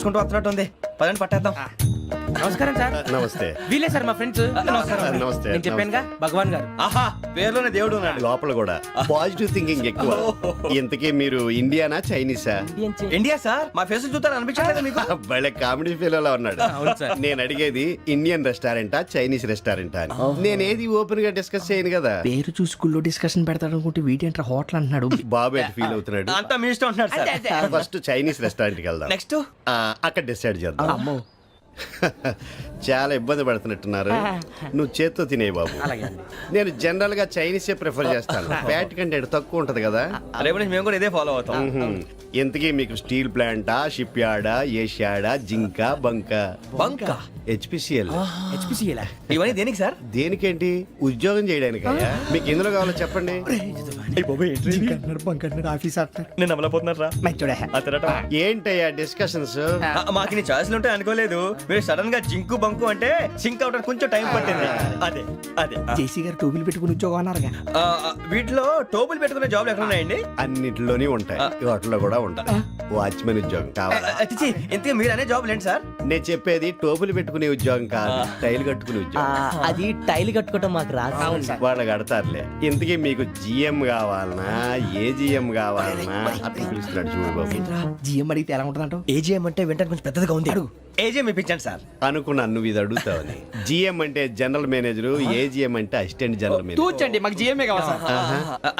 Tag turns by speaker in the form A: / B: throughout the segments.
A: వస్తున్నట్టు ఉంది, పదండి పట్టేద్దాం.
B: నమస్కారం సార్.
C: నమస్తే.
B: వీలే సార్ మా ఫ్రెండ్స్. నమస్కారం.
C: నమస్తే.
B: నేను చెప్పానుగా భగవాన్ గారు.
A: ఆహా, పేర్లోనే దేవుడు ఉన్నాడు.
C: లోపల కూడా పాజిటివ్ థింకింగ్ ఎక్కువ. ఇంతకీ మీరు ఇండియానా చైనీసా?
A: ఇండియా సార్, మా ఫేస్ చూస్తారు అనిపించలేదు మీకు?
C: భలే కామెడీ ఫీల్ అలా ఉన్నాడు.
B: అవును సార్.
C: నేను అడిగేది ఇండియన్ రెస్టారెంటా చైనీస్ రెస్టారెంటా అని. నేనేది ఓపెన్ గా డిస్కస్ చేయను కదా.
B: పేరు చూసి స్కూల్లో డిస్కషన్ పెడతాడు అనుకుంటే వీటేంట్రా హోటల్ అంటున్నాడు.
C: బాబు ఎట్ ఫీల్ అవుతున్నాడు.
A: అంతా మీ ఇష్టం అంటున్నాడు సార్.
C: ఫస్ట్ చైనీస్ రెస్టారెంట్ కి వెళ్దాం.
A: నెక్స్ట్
C: అక్కడ డిసైడ్ చేద్దాం.
B: అమ్మో.
C: చాలా ఇబ్బంది పడుతున్నట్టున్నారు. నువ్వు చేత్తో తినే బాబు. నేను జనరల్ గా చైనీసే ప్రిఫర్ చేస్తాను. ఫ్యాట్ కంటెంట్ తక్కువ ఉంటది కదా.
A: రేపు నుంచి మేము కూడా ఇదే ఫాలో అవుతాం.
C: ఇంతకీ మీకు స్టీల్ ప్లాంటా, షిప్ యార్డా, ఏషియాడా, జింక, బంకా?
A: బంకా,
C: హెచ్పిసిఎల్.
A: ఇవన్నీ దేనికి సార్?
C: దేనికేంటి? ఉద్యోగం చేయడానికి. మీకు ఎందులో కావాలో చెప్పండి.
A: నేను అమలపోతున్నారా?
C: ఏంటయ్యా డిస్కషన్స్?
A: మాకు నీ ఛాయిస్లు ఉంటాయి అనుకోలేదు. మీరు సడన్ గా జింకు బంకు అంటే సింక్ అవడానికి కొంచెం టైం పట్టింది. అదే అదే
B: జేసీ గారు టోపీలు పెట్టుకుని ఉద్యోగం అన్నారుగా.
A: వీటిలో టోపులు పెట్టుకునే జాబ్లు ఎక్కడ ఉన్నాయండి?
C: అన్నిటిలోనే ఉంటాయి, వాటిలో కూడా ఉంటాయి. వాచ్మెన్ ఉద్యోగం కావాలా?
A: ఇంతకీ మీరు అనే జాబ్ ఏంటి సార్?
C: నేను చెప్పేది టోపులు పెట్టుకునే ఉద్యోగం కాదు, టైల్ కట్టుకునే ఉద్యోగం.
D: అది టైల్ కట్టుకోవటం మాకు రాదు.
C: వాళ్ళు కడతారులే. ఇంతకీ మీకు జిఎం కావాలనా, ఏ జిఎం కావాలనా? అట్లా పిలుస్తున్నాడు చూడు బాబు.
B: జిఎం అడిగితే ఎలా ఉంటుందంట?
A: ఏజీఎం అంటే వెంటనే కొంచెం పెద్దదిగా ఉంది. ఏజీఎం ఇప్పించండి సార్.
C: అనుకున్నాను నువ్వు ఇది అడుగుతావని. జిఎం అంటే జనరల్ మేనేజర్, ఏజిఎం అంటే అసిస్టెంట్ జనరల్ మేనేజర్.
B: తూచండి, మాకు జిఎంఏ కావాలి సార్.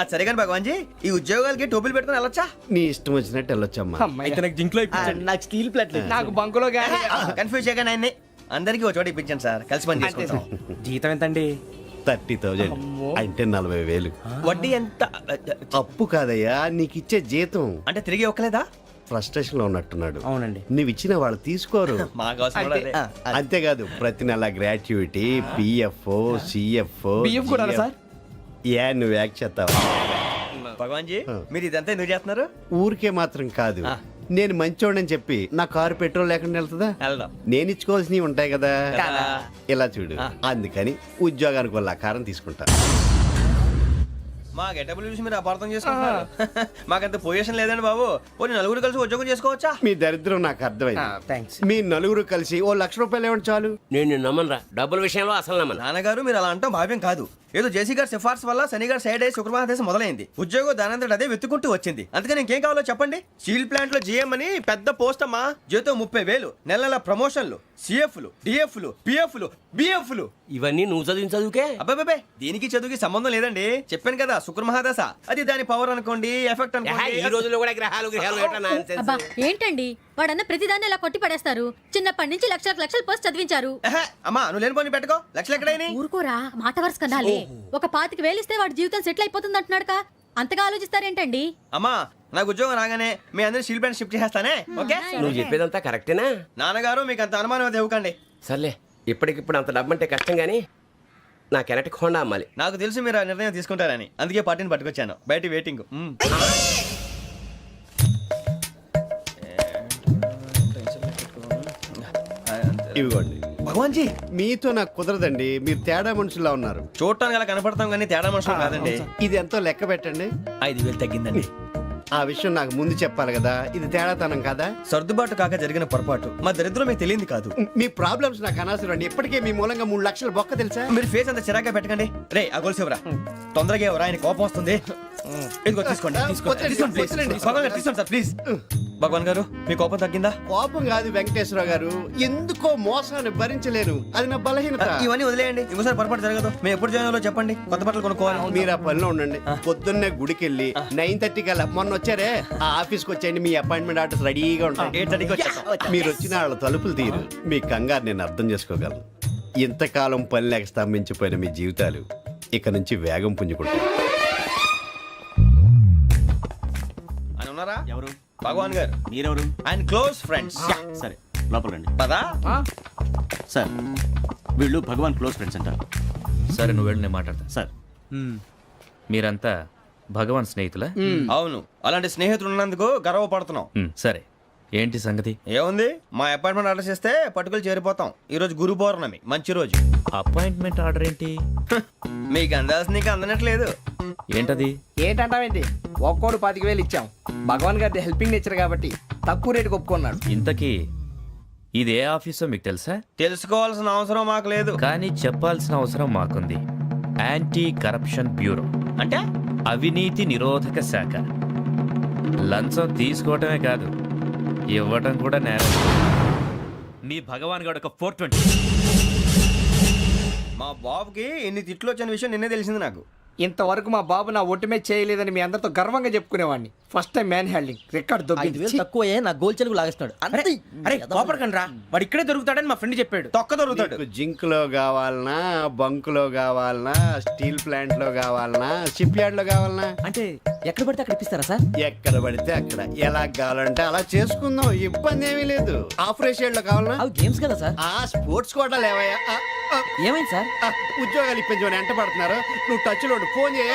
A: అది సరే కానీ భగవాన్ జీ, ఈ ఉద్యోగాలకి టోపులు పెట్టుకుని వెళ్ళొచ్చా?
C: నీ ఇష్టం వచ్చినట్టు వెళ్ళొచ్చమ్మా.
B: అయితే నాకు జింక్లో
D: నాకు స్టీల్ ప్లేట్
B: నాకు బంకులో గానీ.
A: కన్ఫ్యూజ్ చేయగానే ఆయన్ని అందరికీ ఒక చోట ఇప్పించండి సార్, కలిసి పని చేసుకుంటాం.
B: జీతం ఎంతండి?
C: 30,000 అంటే 40,000.
A: వడ్డీ ఎంత?
C: అప్పు కాదయ్యా, నీకు ఇచ్చే జీతం.
A: అంటే తిరిగి ఒక్కలేదా?
C: ఫ్రస్ట్రేషన్ లో ఉన్నట్టున్నాడు.
B: అవునండి.
C: నువ్వు ఇచ్చిన వాళ్ళు తీసుకోరు.
A: మాకు అవసరం కూడా అదే.
C: అంతేకాదు ప్రతి నెల గ్రాట్యుటీ, పిఎఫ్, సిఎఫ్.
B: బియ్యం కూడా సార్?
C: ఏ నువ్వు యాక్ చేస్తావా?
A: భగవాన్ జీ, మీరు ఇదంతా ఎందుకు చేస్తున్నారు?
C: ఊరికే మాత్రం కాదు, నేను మంచోడని చెప్పి నా కారు పెట్రోల్ లేకుండా వెళ్తుందా?
A: వెళ్దాం.
C: నేను ఇచ్చుకోవాల్సినవి ఉంటాయి కదా.
A: కదా.
C: ఇలా చూడు, అందుకని ఉద్యోగానికి వాళ్ళ ఆకారం తీసుకుంటా.
A: మా గెటబుల్ చూసి మీరు అపార్థం చేసుకుంటున్నారు. మాకంత పొజిషన్ లేదండి బాబు. పోనీ నలుగురు కలిసి ఉద్యోగం చేసుకోవచ్చా?
C: మీ దరిద్రం నాకు అర్థమైంది.
B: థ్యాంక్స్.
C: మీ నలుగురు కలిసి ఓ ₹1,00,000 ఇవ్వండి చాలు.
D: నేను నమ్మనరా, డబ్బుల విషయంలో అసలు నమ్మను.
A: నాన్నగారు మీరు అలా అంటాం భావ్యం కాదు. ఏదో జేసీ గారి సిఫార్సు వల్ల శని గారు సైడ్ అయ్యి శుక్రవారం మొదలైంది. ఉద్యోగం దానంతటి అదే వెతుకుంటూ వచ్చింది. అందుకని ఇంకేం కావాలో చెప్పండి. స్టీల్ ప్లాంట్ లో జీఎం అని పెద్ద పోస్ట్ అమ్మా. జీతం 30,000, నెల నెల ప్రమోషన్లు, సిఎఫ్లు, డిఎఫ్లు, పిఎఫ్లు, బిఎఫ్లు.
D: ఇవన్నీ నువ్వు చదివిన చదువుకే.
A: అబ్బాబే, దీనికి చదువుకి సంబంధం లేదండి. చెప్పాను కదా, శుక్ర మహాదశ. అది దాని పవర్ అనుకోండి, ఎఫెక్ట్
D: ఈ
A: అనుకోండి.
D: రోజుల్లో కూడా గ్రహాలు ఏటా nonsense.
E: అబ్బా ఏంటండి వాడన్న ప్రతిదాన్ని ఇలా కొట్టి పడేస్తారు. చిన్నప్పటి నుంచి లక్షలు పోస్ట్ చదివించారు.
A: అమ్మా నువ్వు లేని పోనీ పెట్టుకో. లక్షలు ఎక్కడైనా
E: ఊరుకోరా, మాట వరుస కదాలే. ఒక 25,000 ఇస్తే వాడి జీవితం సెటిల్ అయిపోతుంది అంటున్నాడుకా. అంతగా ఆలోచిస్తారేంటండి?
A: అమ్మా నాకు ఉద్యోగం రాగానే మీ అందరి స్టీల్ ప్లాంట్ షిఫ్ట్ చేస్తానే. ఓకే?
D: నువ్వు చెప్పేదంతా కరెక్టేనా?
A: నాన్నగారు మీకు అంత అనుమానం అయితే ఇవ్వకండి.
D: సర్లే, ఇప్పటికిప్పుడు అంత డబ్బు అంటే కష్టం గానీ నా కెనటిక్ హోండా అమ్మాలి.
A: నాకు తెలుసు మీరు ఆ నిర్ణయం తీసుకుంటారని, అందుకే పార్టీని పట్టుకొచ్చాను. బయట వెయిటింగ్.
C: ఇవ్వండి.
A: భగవాన్ జీ,
C: మీతో నాకు కుదరదండి, మీరు తేడా మనుషుల్లా ఉన్నారు.
A: చూడటానికి అలా కనపడతాం కానీ తేడా మనుషులు కాదండి.
C: ఇది ఎంతో లెక్క పెట్టండి.
A: 5,000 తగ్గిందండి.
C: ఆ విషయం నాకు ముందు చెప్పాలి కదా. ఇది తేడాతనం కదా.
A: సర్దుబాటు కాక జరిగిన పొరపాటు. మా దరిద్రం మీకు తెలియంది కాదు.
C: మీ ప్రాబ్లమ్స్ నాకు అనవసరం అండి. ఇప్పటికే మీ మూలంగా 3,00,000 బొక్క తెలుసా.
A: మీరు ఫేస్ అంత చిరాగ్గా పెట్టకండి. రే ఆ గొలుసు ఎవరా? తొందరగా ఎవరా, ఆయన కోపం వస్తుంది. ఇదిగో తీసుకోండి. తీసుకోండి ప్లీజ్. భగవాన్ గారు తీసుకోండి సార్ ప్లీజ్. భగవాన్ గారు మీ కోపం తగ్గిందా?
C: కోపం కాదు వెంకటేశ్వర గారు, ఎందుకో మోసాన్ని భరించలేను, అది నా బలహీనత.
A: ఇవన్నీ వదిలేయండి, ఇంకోసారి పొరపాటు జరగదు. మేము ఎప్పుడు జాయిన్ అవ్వాలో చెప్పండి, కొత్త బట్టలు కొనుక్కోవాలి.
C: మీరు ఆ పనిలో ఉండండి. పొద్దున్నే గుడికి వెళ్ళి 9:30 కల్లా, మొన్న వచ్చారే ఆ ఆఫీస్కి వచ్చేయండి. మీ అపాయింట్మెంట్ ఆర్డర్స్ రెడీగా ఉంటాయి.
A: 8:30కి వచ్చేస్తాం.
C: మీరు వచ్చిన వాళ్ళ తలుపులు తీరు. మీ కంగారు నేను అర్థం చేసుకోగలను. ఇంతకాలం పని లేక స్తంభించిపోయిన మీ జీవితాలు ఇక నుంచి వేగం పుంజుకుంటాయి.
A: ఆయన ఉన్నారా?
F: ఎవరు?
A: భగవాన్ గారు.
F: మీరెవరు?
A: ఆయన క్లోజ్ ఫ్రెండ్స్.
F: సరే లోపల రండి.
A: పదా
F: సార్ వీళ్ళు భగవాన్ క్లోజ్ ఫ్రెండ్స్ అంటారు.
G: సరే నువ్వు వెళ్ళి నేను మాట్లాడతా.
F: సార్
G: మీరంతా భగవాన్ స్నేహితులా?
A: అవును, అలాంటి స్నేహితులు ఉన్నందుకు గర్వపడుతున్నాం.
G: సరే ఏంటి సంగతి?
A: ఏముంది, మా అపాయింట్మెంట్ ఆర్డర్ చేస్తే పట్టుకులు చేరిపోతాం. ఈ రోజు గురు పౌర్ణమి, మంచి రోజు.
G: అపాయింట్మెంట్ ఆర్డర్ ఏంటి?
A: మీకు అందాల్సిన నీకు అందనట్లేదు.
G: ఏంటది?
B: ఏంటంటావేంటి? ఒక్కోడు 25,000 ఇచ్చాం. భగవాన్ గారి హెల్పింగ్ నేచర్ కాబట్టి తక్కువ రేటుకి ఒప్పుకున్నాడు.
G: ఇంతకీ ఇది ఏ ఆఫీసో మీకు తెలుసా?
A: తెలుసుకోవాల్సిన అవసరం మాకు లేదు.
G: కానీ చెప్పాల్సిన అవసరం మాకుంది. యాంటీ కరప్షన్ బ్యూరో,
A: అంటే
G: అవినీతి నిరోధక శాఖ. లంచం తీసుకోవటమే కాదు, ఇవ్వటం కూడా నేరం. మీ భగవాన్ గారు ఒక 420.
A: మా బాబుకి ఎన్ని తిట్లు వచ్చిన విషయం నిన్నే తెలిసింది నాకు.
B: ఇంతవరకు మా బాబు నా ఒట్టుమే చేయలేదని మీ అందరితో గర్వంగా చెప్పుకునేవాడిని. ఫస్ట్ టైం మ్యాన్ హ్యాండింగ్ రికార్డ్ దొబ్బింది.
H: తక్కువే నా గోల్ చెలుగు లాగేస్తున్నాడు.
B: అరే కోపడకండి రా, వాడు ఇక్కడే దొరుకుతాడని మా ఫ్రెండ్ చెప్పాడు.
A: తొక్క దొరుకుతాడు.
C: నీకు జింక్ లో కావాలనా, బంక్ లో కావాలనా, స్టీల్ ప్లాంట్ లో కావాలనా, షిప్ యార్డ్ లో కావాలనా?
H: అంటే ఎక్కడ పడితే అక్కడ ఇప్పిస్తారా సార్?
C: ఎక్కడ పడితే అక్కడ ఎలా కావాలంటే అలా చేసుకుందాం, ఇబ్బంది ఏమీ లేదు. ఆపరేషన్ లో కావాలనా?
H: అవి గేమ్స్ కదా సార్.
C: ఆ స్పోర్ట్స్ కోటా లేవయ్యా.
H: ఏమైంది సార్?
C: ఉద్యోగాలు ఇప్పించమని ఎంట పడుతున్నారు. నువ్వు టచ్ లో ఫోన్ చేయ.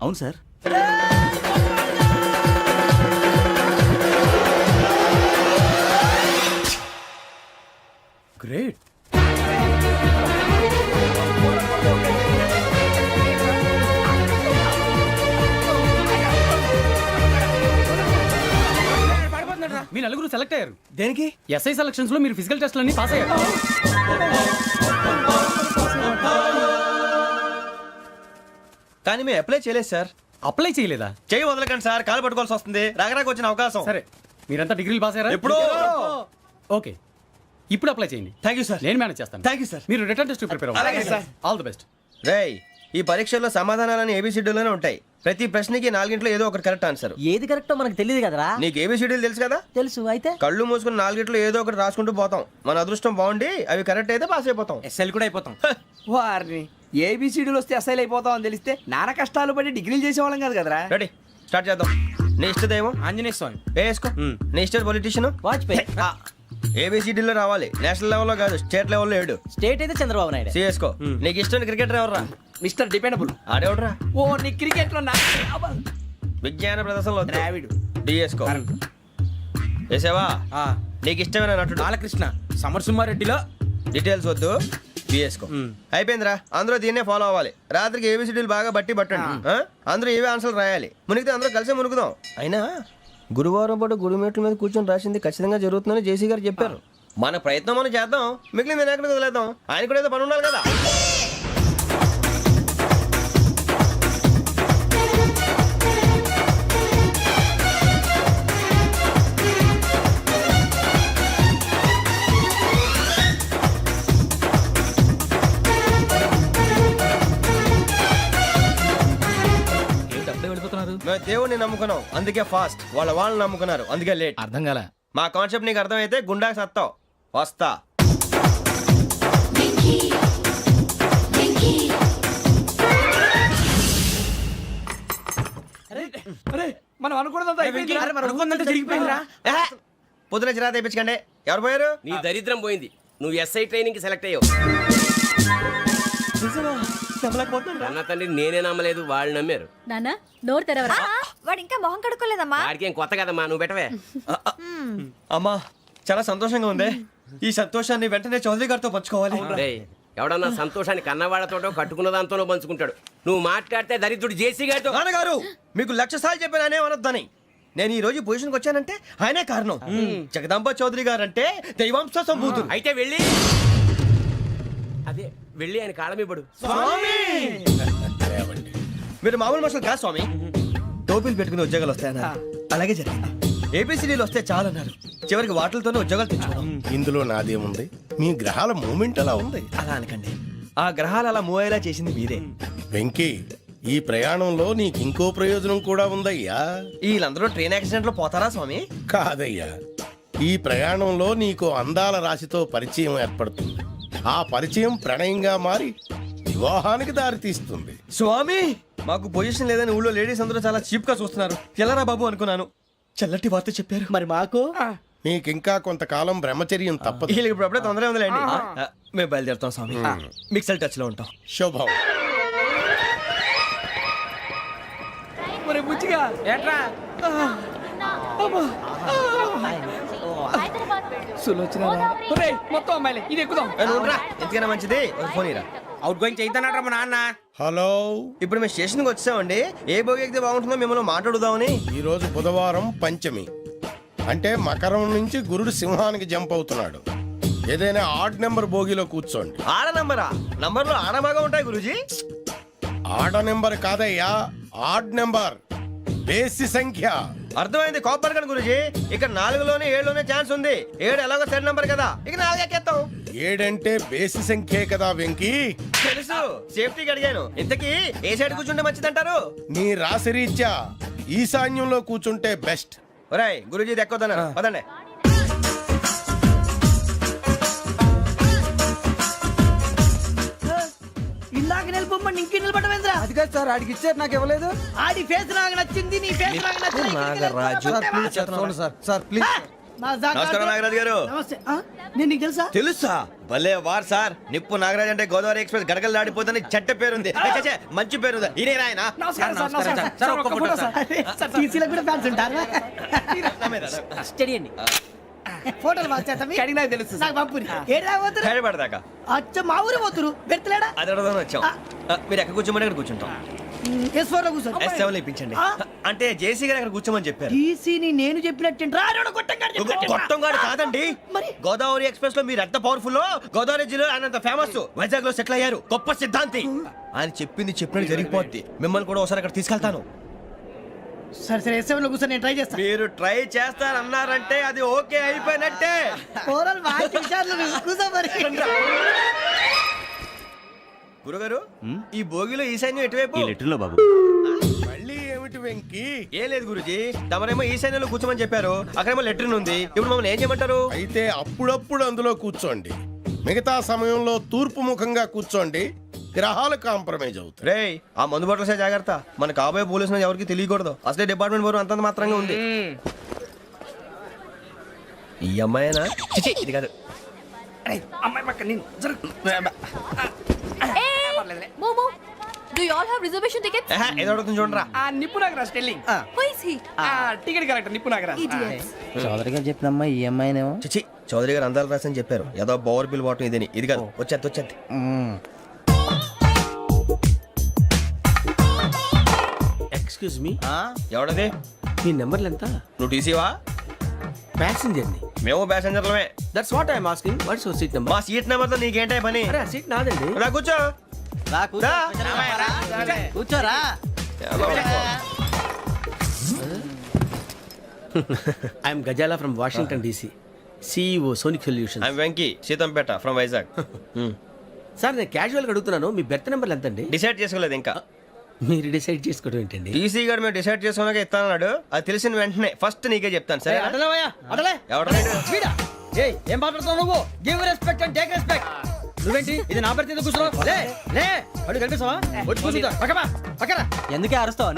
F: అవును సార్.
B: గ్రేట్.
I: మీ నలుగురు సెలెక్ట్ అయ్యారు.
A: దేనికి?
I: ఎస్ఐ సెలక్షన్స్ లో మీరు ఫిజికల్ టెస్ట్లన్నీ పాస్ అయ్యారు.
A: కానీ మేము అప్లై చేయలేదు సార్.
I: అప్లై చేయలేదా?
A: చేయి వదలకండి సార్, కాలు పట్టుకోవాల్సి వస్తుంది. రాగరాకు వచ్చిన అవకాశం.
I: సరే, మీరంతా డిగ్రీలు పాస్ అయ్యారా?
A: ఎప్పుడో.
I: ఓకే, ఇప్పుడు అప్లై చేయండి.
A: Thank you sir.
I: నేను మేనేజ్ చేస్తాను.
A: Thank you sir.
I: మీరు రిటర్న్ టెస్ట్ ప్రిపేర్
A: అలాగే సార్.
I: All the best.
A: రేయ్, ఈ పరీక్షల్లో సమాధానాలని ఏబిసిడ్యూల్లోనే ఉంటాయి. ప్రతి ప్రశ్నకి 4 ఏదో ఒకటి కరెక్ట్ ఆన్సర్.
H: ఏది కరెక్టో మనకు తెలియదు కదరా.
A: నీకు ఏబిసిడ్యూల్ తెలుసు కదా?
H: తెలుసు. అయితే
A: కళ్ళు మూసుకుని 4 ఏదో ఒకటి రాసుకుంటూ పోతాం. మన అదృష్టం బాగుండి అవి కరెక్ట్ అయితే పాస్ అయిపోతాం.
B: ఎస్ఎల్ కూడా అయిపోతాం. వారిని ఏబిసిడీలు వస్తే ఎస్ఐలు అయిపోతాం అని తెలిస్తే నాన్న కష్టాలు పడి డిగ్రీలు చేసేవాళ్ళం కాదు కదరా.
A: రెడీ, స్టార్ట్ చేద్దాం. నీ ఇష్టదేమో
B: ఆంజనేయ స్వామి.
A: వేసుకో. నీ ఇష్ట పొలిటీషియన్
H: వాజ్పేయి.
A: ఏబిసిడీలో రావాలి, నేషనల్ లెవెల్లో కాదు, స్టేట్ లెవెల్లో 7.
H: స్టేట్ అయితే చంద్రబాబు నాయుడు.
A: సిఎస్కో. నీకు ఇష్టం క్రికెటర్ ఎవర్రా?
B: Mister dependable.
A: ఆడేవడరా?
B: ఓ నీ క్రికెట్ లో
A: విజ్ఞాన ప్రదర్శనలో
B: ద్రావిడు.
A: డిఎస్కో. వేసావా? నీకు ఇష్టమైన నటుడు?
B: బాలకృష్ణ. సమర్సింహారెడ్డిలో
A: డీటెయిల్స్ వద్దు, బిఎస్కో. అయిపోయిందిరా. అందరూ దీన్నే ఫాలో అవ్వాలి. రాత్రికి ఏబిసిడీలు బాగా బట్టి పట్టండి. అందరూ ఏవే ఆన్సర్లు రాయాలి. మునిగితే అందరూ కలిసి మునుగుదాం. అయినా గురువారం పాటు గురుమేట్ల మీద కూర్చొని రాసింది ఖచ్చితంగా జరుగుతుందని జేసీ గారు చెప్పారు. మన ప్రయత్నం మనం చేద్దాం, మిగిలింది నేను ఎక్కడికి వదిలేద్దాం. ఆయన కూడా ఏదో పని ఉండాలి కదా. మేము దేవుడిని నమ్ముకున్నాం, అందుకే ఫాస్ట్. వాళ్ళని నమ్ముకున్నారు, అందుకే లేట్.
B: అర్థం కాల.
A: మా కాన్సెప్ట్ నీకు అర్థమైతే గుండాకి సత్తావు. వస్తా.
B: మనం అనుకున్నదంతా జరిగిపోయిందిరా.
A: పొద్దున చిరా తెప్పించకండి. ఎవరు పోయారు?
D: నీ దరిద్రం పోయింది. నువ్వు ఎస్ఐ ట్రైనింగ్ కి సెలెక్ట్ అయ్యావు. అన్న తండ్రి నేనే నమ్మలేదు, వాళ్ళు నమ్మారు.
E: నాన్న నోరు తెరవరా.
J: వాడు ఇంకా మొహం కడుక్కోలేదమ్మా.
D: వాడికి ఏం కొత్త కదమ్మా, నువ్వు పెట్టవే.
A: అమ్మా, చాలా సంతోషంగా ఉంది. ఈ సంతోషాన్ని వెంటనే చౌదరి గారితో పంచుకోవాలి.
D: డేయ్, ఎవడన్నా సంతోషాన్ని కన్నవాడతోటో కట్టుకున్న దాంతోనో పంచుకుంటాడు. నువ్వు మాట్లాడితే దరిద్రుడు జేసీ గారితో.
A: నాన్నగారు మీకు 1,00,000 సార్లు చెప్పాను అనే అనొద్దని. నేను ఈ రోజు పొజిషన్కి వచ్చానంటే ఆయనే కారణం. జగదాంబ చౌదరి గారు అంటే దైవాంశ సంభూతుడు.
D: అయితే వెళ్ళి అదే వెళ్ళి ఆయన కాళ్ళమివ్వడు.
A: మీరు మామూలు మనుషులు కాదు స్వామి. టోపీలు పెట్టుకుని ఉద్యోగాలు వస్తాయన్నారు, అలాగే జరిగింది. ఏపీసీడీలు వస్తే చాలన్నారు, చివరికి వాటిలతోనే ఉద్యోగాలు తెచ్చుకున్నాం.
J: ఇందులో నాదేముంది, మీ గ్రహాల మూమెంట్ అలా ఉంది.
A: అలా అనకండి, ఆ గ్రహాలు అలా మూవ్ అయ్యేలా చేసింది మీరే.
J: వెంకీ, ఈ ప్రయాణంలో నీకు ఇంకో ప్రయోజనం కూడా ఉందయ్యా.
A: వీళ్ళందరూ ట్రైన్ యాక్సిడెంట్ లో పోతారా స్వామి?
J: కాదయ్యా, ఈ ప్రయాణంలో నీకు అందాల రాశితో పరిచయం ఏర్పడుతుంది. ఆ పరిచయం ప్రణయంగా మారి వివాహానికి దారితీస్తుంది.
A: స్వామి, మాకు పొజిషన్ లేదని ఊళ్ళో లేడీస్ అందరూ చాలా చీప్ గా చూస్తున్నారు. ఎలారా బాబు అనుకున్నాను. చల్లటి వార్త చెప్పారు.
H: మరి మాకు
J: నీకింకా కొంతకాలం బ్రహ్మచర్యం తప్పదు.
A: వీళ్ళకి ఇప్పుడు అప్పుడే తొందరగా ఉందిలేండి. మేము బయలుదేరుతాం స్వామి. మిక్సెల్ టచ్ లో ఉంటాం.
J: శుభం.
B: మరి బుచ్చిగా ఏట్రా సులోచన మొత్తం అమ్మాయిలే, ఇది ఎక్కుదాం.
A: ఎందుకైనా మంచిది ఫోన్ ఇరా.
B: అవుట్ గోయింగ్ చేద్దానట్రా మా నాన్న.
J: హలో,
A: ఇప్పుడు మేము స్టేషన్కి వచ్చామండి. ఏ బోగి ఎక్కితే బాగుంటుందో మిమ్మల్ని మాట్లాడుదామని.
J: ఈరోజు బుధవారం పంచమి, అంటే మకరం నుంచి గురుడు సింహానికి జంప్ అవుతున్నాడు. ఏదైనా ఆడ్ నెంబర్ బోగిలో కూర్చోండి.
A: ఆడ నంబరా? నంబర్లు ఆడ బాగా ఉంటాయి గురూజీ.
J: ఆడ నెంబర్ కాదయ్యా, ఆడ్ నెంబర్, బేసి సంఖ్య.
A: అర్థమైంది, కాపర్ కానీ గురూజీ. ఇక్కడ 4లోనే 7లోనే ఛాన్స్ ఉంది. 7 ఎలాగో సెడ్ నంబర్ కదా, ఇక 4 ఎక్కేస్తాం.
J: 7 అంటే బేసి సంఖ్యే కదా వెంకీ.
A: తెలుసు, సేఫ్టీకి అడిగాను. ఇంతకీ ఏ సైడ్ కూర్చుంటే మంచిదంటారు?
J: నీ రాశి రీత్యా ఈశాన్యంలో కూర్చుంటే బెస్ట్.
A: ఒరాయ్ గురూజీ దెక్కొద్దన్నారు, పదండి.
H: ఇందాక నిలబొమ్మని ఇంకే నిలబడమేంద్రా?
B: అది కాదు సార్, ఆడికి ఇచ్చారు, నాకు ఇవ్వలేదు.
H: ఆడి ఫేస్ నాకు నచ్చింది, నీ ఫేస్ నాకు నచ్చింది.
B: Sir please.
A: నమస్కారం నాగరాజు గారు.
H: నమస్తే. నేను నీకు తెలుసా?
A: తెలుసా? భలే వార్ సార్. నిప్పు నాగరాజ్ అంటే గోదావరి ఎక్స్ప్రెస్ గడగలు దాడిపోతుంది చెట్ట పేరుంది. ఛే, మంచి పేరు. ఈయన ఆయన.
H: నమస్కారం సార్, నమస్కారం సార్. ఒక్క ఫోటో సార్. సార్ టీసీలో కూడా ఫ్యాన్స్ ఉంటారా? స్టడీ అండి. ఫోటోలు మార్చేస్తాం.
B: కడిగి నాకు తెలుసు సార్.
H: నాకు పంపుని. ఏడా పోతురు?
A: హైదరాబాద్
H: అచ్చ మా ఊరు పోతురు. పెడతలేడా?
A: అది అడగదాం వచ్చాం. మీరు ఎక్కడ కూర్చోమని అక్కడ కూర్చుంటాం.
H: S4 లో కూర్చో.
A: S7 ఇప్పించండి. అంటే జేసీ గారు అక్కడ కూర్చోమని చెప్పారు.
H: టీసీని నేను చెప్పినట్టు
A: గొట్టంగాడు కాదండి.
H: మరి?
A: గోదావరి ఎక్స్ప్రెస్ లో మీరు ఎంత పవర్ఫుల్, గోదావరి జిల్లా ఆయన ఫేమస్. వైజాగ్ లో సెటిల్ అయ్యారు, గొప్ప సిద్ధాంతి. ఆయన చెప్పింది చెప్పినట్టు జరిగిపోద్ది. మిమ్మల్ని కూడా ఒకసారి అక్కడ తీసుకెళ్తాను.
H: సరే సరే, S7 లో కూర్చో, నేను ట్రై చేస్తాను.
A: మీరు ట్రై చేస్తారన్నారంటే అది ఓకే అయిపోయినట్టే.
H: ఓరల్ వాయిస్ విచారణ కూర్చో మరి.
A: గురుగారు, ఈ భోగిలో ఈశాన్యం ఎటువైపు?
F: ఈ లెటర్లో బాబు.
J: మళ్ళీ ఏమిటి వెంకీ?
A: ఏ లేదు గురుజీ, తమరేమో ఈశాన్యంలో కూర్చోమని చెప్పారు, అక్కడేమో లెటర్ ఉంది. ఇప్పుడు మమ్మల్ని ఏం చేయమంటారు?
J: అయితే అప్పుడప్పుడు అందులో కూర్చోండి, మిగతా సమయంలో తూర్పు ముఖంగా కూర్చోండి. గ్రహాలు కాంప్రమైజ్ అవుతాయి.
A: రేయ్, ఆ మందు బట్టలసే జాగ్రత్త. మన కాబోయే పోలీసులు ఎవరికి తెలియకూడదు. అసలే డిపార్ట్మెంట్ బోరు అంతంత మాత్రంగా ఉంది. ఈ అమ్మాయినా? చిచి, ఇది కాదు.
B: అమ్మాయి పక్క నేను
E: Momo, do you all have reservation tickets?
A: ఏదో అడుగుతుంది చూడరా.
B: ఆ నిప్పు Nagaraj telling.
E: Who is he?
B: Ticket correct, నిప్పు నాగరాజ్.
E: Idiots.
H: చౌదరి గారు చెప్పినమ్మా ఈ అమ్మాయినేమో.
A: చిచి, చౌదరి గారు అందాలు రాసని చెప్పారు. ఏదో బోర్ బిల్ వాటం ఇదని. ఇది కాదు, వచ్చేది.
D: Excuse me,
A: ఎవడది?
D: మీ నెంబర్లు ఎంత?
A: నువ్వు టీసీవా?
D: ప్యాసింజర్ ని.
A: మేము ప్యాసెంజర్లమే.
D: That's what I'm asking. What's your seat number?
A: మా సీట్ నెంబర్ తో నీకేంటే పని?
D: అరే, ఆ సీట్ నాదండి.
A: రా కూర్చో. రా.
H: కూర్చోరా.
D: I'm Gazala from Washington DC, CEO Sonic Solution.
A: I'm Venky, Seethampeta from Vizag.
D: Sir, నేను క్యాజువల్ గా అడుగుతున్నాను, మీ బెర్త్ నెంబర్లు ఎంత అండి?
A: డిసైడ్ చేసుకోలేదు ఇంకా.
D: మీరు డిసైడ్ చేసుకోవడం ఏంటండి?
A: టీసీ గారు మేము డిసైడ్ చేసుకున్నాక ఇస్తానన్నాడు. అది తెలిసిన వెంటనే ఫస్ట్ నీకే చెప్తాను. సరే? ఎవడరా?
B: ఏయ్, ఏం మాట్లాడుతున్నావు నువ్వు? Give respect and take respect. నువ్వేంటి ఇది నా పరిస్థితి? ఎందుకు కూర్చున్నావు? లే లే, అడు కనిపిస్తావా? వచ్చి కూర్చుంటా. పక్కన
H: ఎందుకే అరుస్తావు?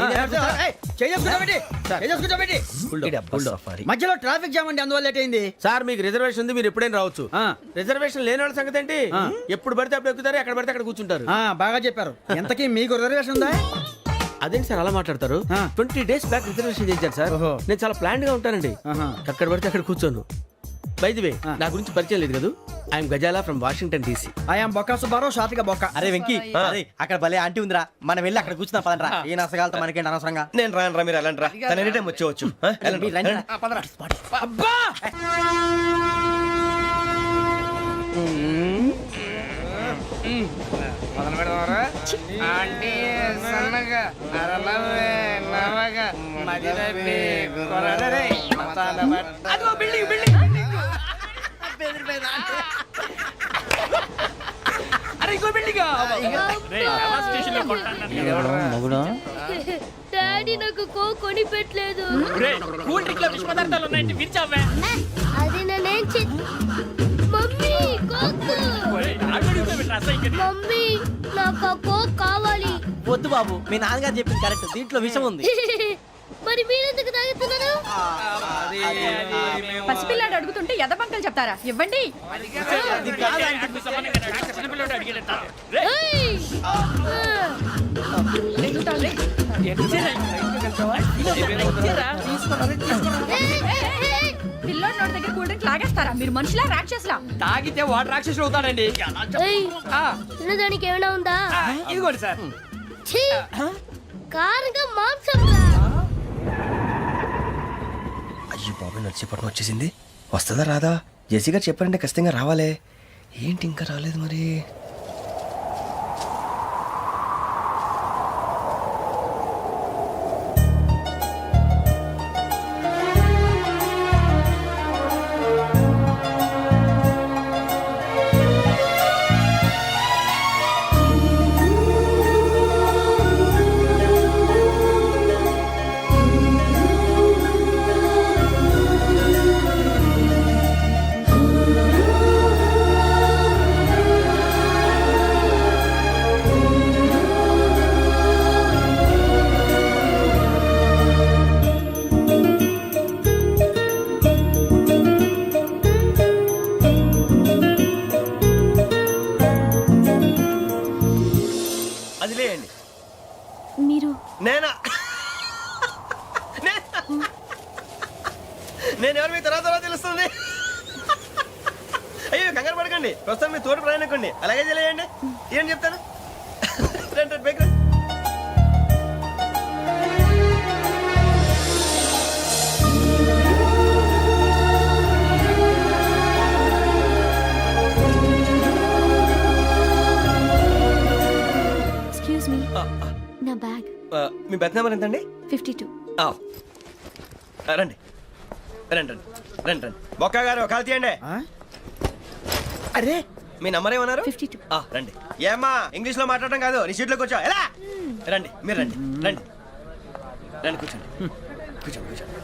B: మధ్యలో ట్రాఫిక్ జామ్ అండి, అందువల్ల లేట్ అయింది.
D: సార్, మీకు రిజర్వేషన్ ఉంది, మీరు ఎప్పుడైనా రావచ్చు. రిజర్వేషన్ లేని వాళ్ళ సంగతి ఏంటి? ఎప్పుడు పడితే అప్పుడు ఎక్కుతారు, ఎక్కడ పడితే అక్కడ కూర్చుంటారు.
B: బాగా చెప్పారు. ఎంతకీ మీకు రిజర్వేషన్ ఉందా?
D: అదేంటి సార్ అలా మాట్లాడతారు? 20 days బ్యాక్ రిజర్వేషన్ చేశారు సార్. నేను చాలా ప్లాన్డ్ గా ఉంటానండి. అక్కడ పడితే అక్కడ కూర్చోను. బై ది వే నా గురించి పరిచయం లేదు కదా I'm Gazala from Washington DC.
B: I'm బొక్క సుబ్బారావు షాతిక బొక్క.
A: అరే వెంకీ అరే అక్కడ భలే ఆంటీ ఉందిరా మనం వెళ్ళి అక్కడ కూర్చున్నా పదండ్రా ఏ నసగాలతో మనకేంటి అనవసరంగా. నేను రాను రా మీరు వెళ్ళండి రా తన ఎనీ టైం వచ్చేవచ్చు.
B: మీరు రండి రా.
D: అబ్బా
E: డాడీ నాకు కో కొని పెట్టలేదు. అది నేనేం మమ్మీ కోక్ మమ్మీ నాకు ఆ కోక్ కావాలి.
H: వద్దు బాబు మీ నాన్నగారు చెప్పింది కరెక్ట్, దీంట్లో విషయం ఉంది.
E: మరి మీరెందుకు తాగుతున్నారు?
K: పసిపిల్లాడు అడుగుతుంటే ఎదబంకలు చెప్తారా? ఇవ్వండి.
E: ఏయ్!
K: పిల్లోడి నోటి దగ్గర కూల్ డ్రింక్ లాగేస్తారా? మీరు మనుషులా రాక్షసులా?
B: తాగితే వాడు రాక్షసుడు అవుతాడండి.
E: ఏయ్! తినడానికి ఏమైనా ఉందా?
B: ఇదిగోండి సార్.
E: ఛీ! కారంగా మాంసం రా.
A: అయ్యో బాబాయ్ నడిచేపట్నం వచ్చేసింది. వస్తుందా రాదా? జెసి గారు చెప్పారంటే ఖచ్చితంగా రావాలే. ఏంటి ఇంకా రాలేదు మరి? అది లేయండి.
E: మీరు
A: నేనా? నేను ఎవరు మీ తర్వాత తెలుస్తుంది. అయ్యో కంగారు పడకండి, ప్రస్తుతం మీ తోటి ప్రయాణకండి. అలాగే తెలియండి. ఏం చెప్తాను రండి బైక్ రండి.
E: ఎక్స్క్యూజ్ మీ, నా బ్యాగ్.
A: మీ బెత్ నెంబర్ ఎంతండి?
E: 52.
A: రండి రండి రండి రండి రండి. బొక్క గారు కాల్ తీయండి.
B: అరే
A: మీ నంబర్ ఏమన్నారు?
E: 52.
A: రండి. ఏమ్మా ఇంగ్లీష్ లో మాట్లాడడం కాదు, నీ సీట్లోకి వచ్చా. ఎలా రండి మీరు రండి రండి రండి కూర్చోండి కూర్చోండి కూర్చోండి.